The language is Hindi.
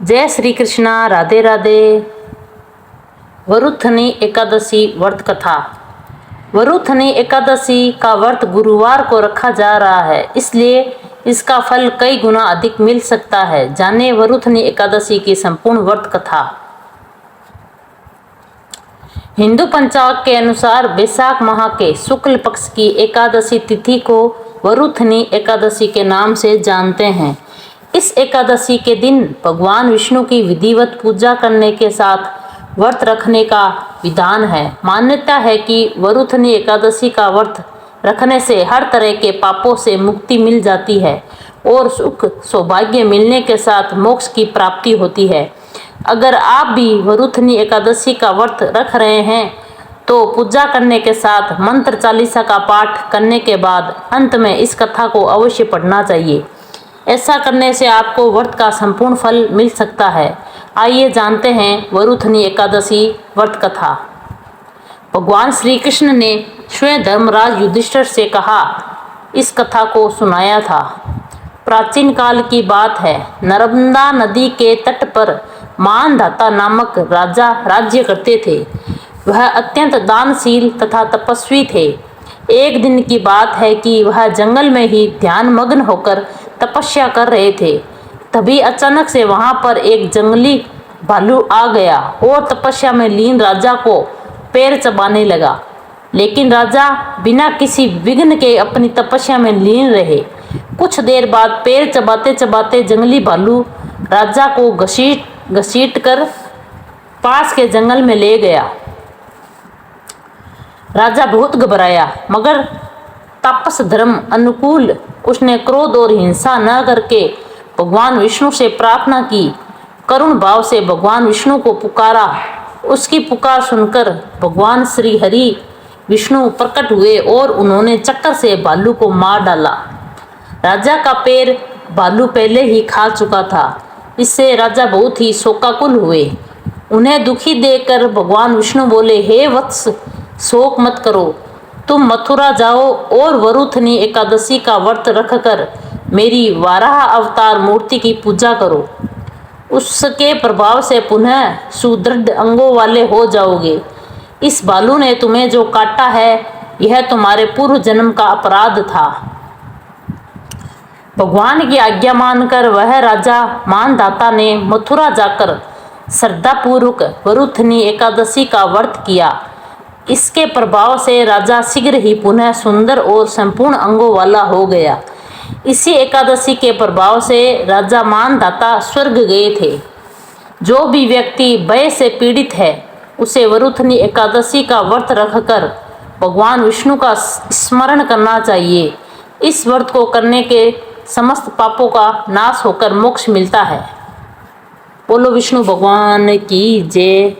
जय श्री कृष्णा। राधे राधे। वरुथनी एकादशी व्रत कथा। वरुथनी एकादशी का व्रत गुरुवार को रखा जा रहा है, इसलिए इसका फल कई गुना अधिक मिल सकता है। जाने वरुथनी एकादशी की संपूर्ण व्रत कथा। हिंदू पंचांग के अनुसार वैशाख माह के शुक्ल पक्ष की एकादशी तिथि को वरुथनी एकादशी के नाम से जानते हैं। इस एकादशी के दिन भगवान विष्णु की विधिवत पूजा करने के साथ व्रत रखने का विधान है। मान्यता है कि वरुथनी एकादशी का व्रत रखने से हर तरह के पापों से मुक्ति मिल जाती है और सुख सौभाग्य मिलने के साथ मोक्ष की प्राप्ति होती है। अगर आप भी वरुथनी एकादशी का व्रत रख रहे हैं तो पूजा करने के साथ मंत्र चालीसा का पाठ करने के बाद अंत में इस कथा को अवश्य पढ़ना चाहिए। ऐसा करने से आपको व्रत का संपूर्ण फल मिल सकता है। आइए जानते हैं वरुथनी एकादशी व्रत कथा। भगवान श्री कृष्ण ने स्वयं धर्मराज युधिष्ठिर से कहा, इस कथा को सुनाया था। प्राचीन काल की बात है। नर्मदा नदी के तट पर मानधाता नामक राजा राज्य करते थे। वह अत्यंत दानशील तथा तपस्वी थे। एक दिन की बात है कि वह जंगल में ही ध्यान मग्न होकर तपस्या कर रहे थे। तभी अचानक से वहां पर एक जंगली भालू आ गया और तपस्या में लीन राजा को पैर चबाने लगा। लेकिन राजा बिना किसी विघ्न के अपनी तपस्या में लीन रहे। कुछ देर बाद पैर चबाते चबाते जंगली भालू राजा को घसीट कर पास के जंगल में ले गया। राजा बहुत घबराया, मगर तापस धर्म अनुकूल उसने क्रोध और हिंसा न करके भगवान विष्णु से प्रार्थना की। करुण भाव से भगवान विष्णु को पुकारा। उसकी पुकार सुनकर भगवान श्री हरि विष्णु प्रकट हुए और उन्होंने चक्कर से भालू को मार डाला। राजा का पैर भालू पहले ही खा चुका था। इससे राजा बहुत ही शोकाकुल हुए। उन्हें दुखी देखकर भगवान विष्णु बोले, हे वत्स, शोक मत करो। तुम मथुरा जाओ और वरुथनी एकादशी का व्रत रखकर मेरी वाराह अवतार मूर्ति की पूजा करो। उसके प्रभाव से पुनः सुदृढ़ अंगों वाले हो जाओगे। इस भालू ने तुम्हें जो काटा है, यह तुम्हारे पूर्व जन्म का अपराध था। भगवान की आज्ञा मानकर वह राजा मानधाता ने मथुरा जाकर श्रद्धापूर्वक वरुथनी एकादशी का व्रत किया। इसके प्रभाव से राजा शीघ्र ही पुनः सुंदर और संपूर्ण अंगों वाला हो गया। इसी एकादशी के प्रभाव से राजा मानधाता स्वर्ग गए थे। जो भी व्यक्ति भय से पीड़ित है, उसे वरुथनी एकादशी का व्रत रखकर भगवान विष्णु का स्मरण करना चाहिए। इस व्रत को करने के समस्त पापों का नाश होकर मोक्ष मिलता है। बोलो विष्णु भगवान की जय।